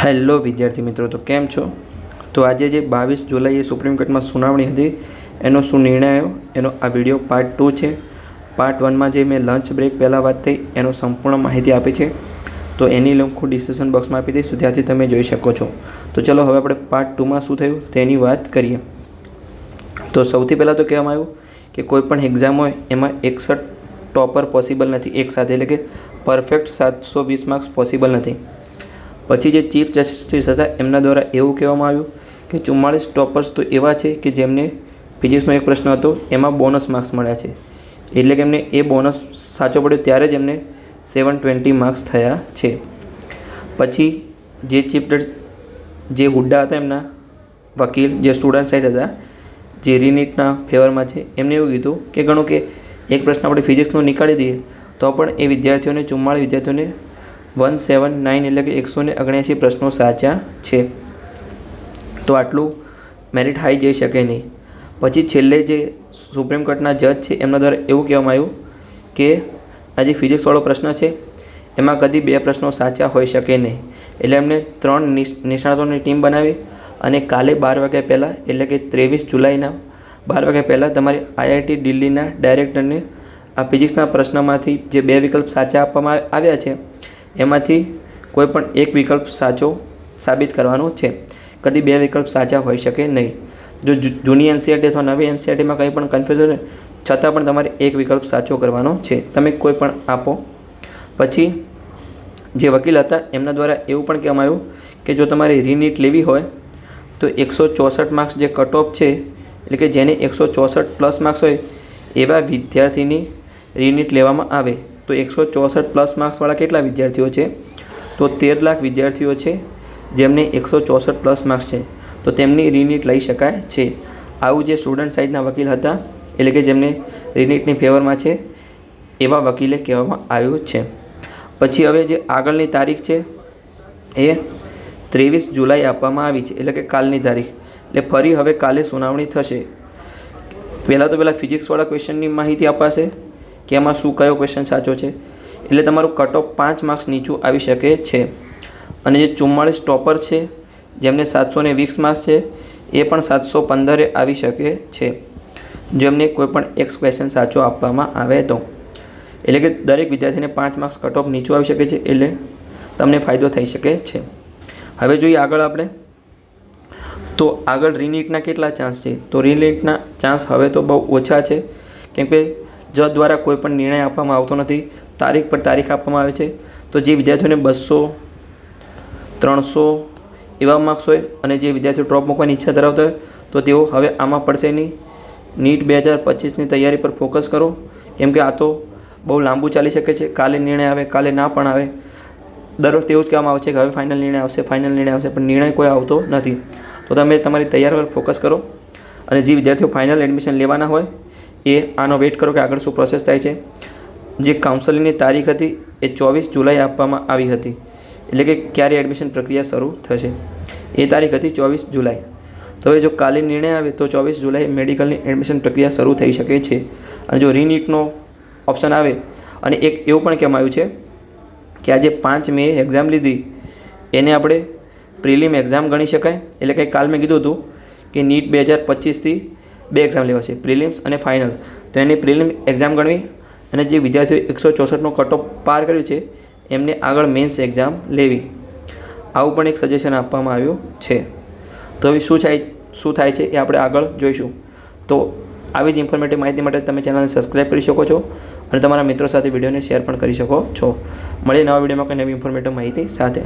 Hello વિદ્યાર્થી મિત્રો, તો કેમ છો? તો આજે જે 22 જુલાઈએ સુપ્રીમ કોર્ટમાં સુનાવણી હતી એનો શું નિર્ણય આવ્યો એનો આ વિડીયો પાર્ટ 2 છે. પાર્ટ 1માં જે મેં લંચ બ્રેક પહેલાં વાત થઈ એનો સંપૂર્ણ માહિતી આપી છે, તો એની લિંક હું ડિસ્ક્રિપ્શન બોક્સમાં આપી દઈશ, ત્યાંથી તમે જોઈ શકો છો. તો ચલો હવે આપણે પાર્ટ 2માં શું થયું તેની વાત કરીએ. તો સૌથી પહેલાં તો કહેવામાં આવ્યું કે કોઈ પણ એક્ઝામ હોય એમાં 61 ટોપર પોસિબલ નથી એક સાથે, એટલે કે પરફેક્ટ 720 માર્ક્સ પોસિબલ નથી. પછી જે ચીફ જસ્ટિસ હતા એમના દ્વારા એવું કહેવામાં આવ્યું કે 44 ટોપર્સ તો એવા છે કે જેમને ફિઝિક્સનો એક પ્રશ્ન હતો એમાં બોનસ માર્ક્સ મળ્યા છે, એટલે કે એમને એ બોનસ સાચો પડ્યો ત્યારે જ એમને 720 માર્ક્સ થયા છે. પછી જે ચીફ જે હુડ્ડા હતા એમના વકીલ જે સ્ટુડન્ટ સાઇડ હતા જે રીનીટના ફેવરમાં છે, એમને એવું કીધું કે ગણો કે એક પ્રશ્ન આપણે ફિઝિક્સનો નીકાળી દઈએ તો પણ એ વિદ્યાર્થીઓને 44 વિદ્યાર્થીઓને 179 એટલે કે 179 પ્રશ્નો સાચા છે, તો આટલું મેરિટ હાઈ જઈ શકે નહીં. પછી છેલ્લે જે સુપ્રીમ કોર્ટના જજ છે એમના દ્વારા એવું કહેવામાં આવ્યું કે આ જે ફિઝિક્સવાળો પ્રશ્ન છે એમાં કદી 2 પ્રશ્નો સાચા હોઈ શકે નહીં, એટલે એમને 3 નિષ્ણાતોની ટીમ બનાવી અને કાલે 12 વાગ્યા પહેલાં એટલે કે 23 જુલાઈના 12 વાગ્યા પહેલાં તમારી IIT દિલ્હીના ડાયરેક્ટરને આ ફિઝિક્સના પ્રશ્નમાંથી જે 2 વિકલ્પ સાચા આપવામાં આવ્યા છે એમાંથી કોઈ પણ એક વિકલ્પ સાચો સાબિત કરવાનો છે. કદી 2 વિકલ્પ સાચા હોઈ શકે નહીં. જો જૂની NCERT અથવા નવી NCERTમાં કંઈ પણ કન્ફ્યુઝન હોય છતાં પણ તમારે એક વિકલ્પ સાચો કરવાનો છે, તમે કોઈ પણ આપો. પછી જે વકીલ હતા એમના દ્વારા એવું પણ કહેવામાં આવ્યું કે જો તમારે રીનીટ લેવી હોય તો 164 માર્ક્સ જે કટ ઓફ છે, એટલે કે જેને 164 પ્લસ માર્ક્સ હોય એવા વિદ્યાર્થીની રીનીટ લેવામાં આવે. તો 164 પ્લસ માર્ક્સવાળા કેટલા વિદ્યાર્થીઓ છે? તો 13 લાખ વિદ્યાર્થીઓ છે જેમને 164 પ્લસ માર્ક્સ છે, તો તેમની રીનીટ લઈ શકાય છે. આવું જે સ્ટુડન્ટ સાઇડના વકીલ હતા એટલે કે જેમને રીનીટની ફેવરમાં છે એવા વકીલે કહેવામાં આવ્યું છે. પછી હવે જે આગળની તારીખ છે એ 23 જુલાઈ આપવામાં આવી છે, એટલે કે કાલની તારીખ, એટલે ફરી હવે કાલે સુનાવણી થશે. પહેલાં ફિઝિક્સવાળા ક્વેશ્ચનની માહિતી અપાશે કે એમાં શું કયો ક્વેશ્ચન સાચો છે, એટલે તમારું કટ ઓફ 5 માર્ક્સ નીચું આવી શકે છે. અને જે 44 ટોપર છે જેમને 720 માર્ક્સ છે એ પણ 715 આવી શકે છે જેમને કોઈ પણ એક ક્વેશ્ચન સાચો આપવામાં આવે તો, એટલે કે દરેક વિદ્યાર્થીને 5 માર્ક્સ કટ ઓફ નીચું આવી શકે છે, એટલે તમને ફાયદો થઈ શકે છે. હવે જોઈએ આગળ આપણે, તો આગળ રીનીટના કેટલા ચાન્સ છે? તો રીનીટના ચાન્સ હવે તો બહુ ઓછા છે, કેમ કે જજ દ્વારા કોઈ પણ નિર્ણય આપવામાં આવતો નથી, તારીખ પર તારીખ આપવામાં આવે છે. તો જે વિદ્યાર્થીઓને 200 300 એવા માર્ક્સ હોય અને જે વિદ્યાર્થીઓ ડ્રોપ મૂકવાની ઈચ્છા ધરાવતા હોય તો તેઓ હવે આમાં પડશે નહીં. નીટ 2025ની તૈયારી પર ફોકસ કરો, કેમ કે આ તો બહુ લાંબુ ચાલી શકે છે. કાલે નિર્ણય આવે, કાલે ના પણ આવે. દર વખતે એવું જ કહેવામાં આવે છે કે હવે ફાઇનલ નિર્ણય આવશે, પણ નિર્ણય કોઈ આવતો નથી. તો તમે તમારી તૈયારી પર ફોકસ કરો, અને જે વિદ્યાર્થીઓ ફાઇનલ એડમિશન લેવાના હોય એ આનો વેઇટ કરો કે આગળ શું પ્રોસેસ થાય છે. જે કાઉન્સેલિંગની તારીખ હતી એ 24 જુલાઈ આપવામાં આવી હતી, એટલે કે ક્યારે એડમિશન પ્રક્રિયા શરૂ થશે એ તારીખ હતી 24 જુલાઈ. તો હવે જો કાલે નિર્ણય આવે તો 24 જુલાઈ મેડિકલની એડમિશન પ્રક્રિયા શરૂ થઈ શકે છે. અને જો રીનીટનો ઓપ્શન આવે, અને એક એવું પણ કહેવામાં આવ્યું છે કે આજે 5 મે એક્ઝામ લીધી એને આપણે પ્રિલિમ એક્ઝામ ગણી શકાય, એટલે કે કાલ મેં કીધું હતું કે નીટ 2025થી 2 એક્ઝામ લેવાશે, પ્રિલિમ્સ અને ફાઇનલ. તો એની પ્રિલિમ એક્ઝામ ગણવી અને જે વિદ્યાર્થીઓ 164નો કટ ઓફ પાર કર્યું છે એમને આગળ મેન્સ એક્ઝામ લેવી, આવું પણ એક સજેશન આપવામાં આવ્યું છે. તો હવે શું થાય છે એ આપણે આગળ જોઈશું. તો આવી જ ઇન્ફોર્મેટિવ માહિતી માટે તમે ચેનલને સબસ્ક્રાઈબ કરી શકો છો અને તમારા મિત્રો સાથે વિડીયોને શેર પણ કરી શકો છો. મળીએ નવા વિડીયોમાં કંઈ નવી ઇન્ફોર્મેટિવ માહિતી સાથે.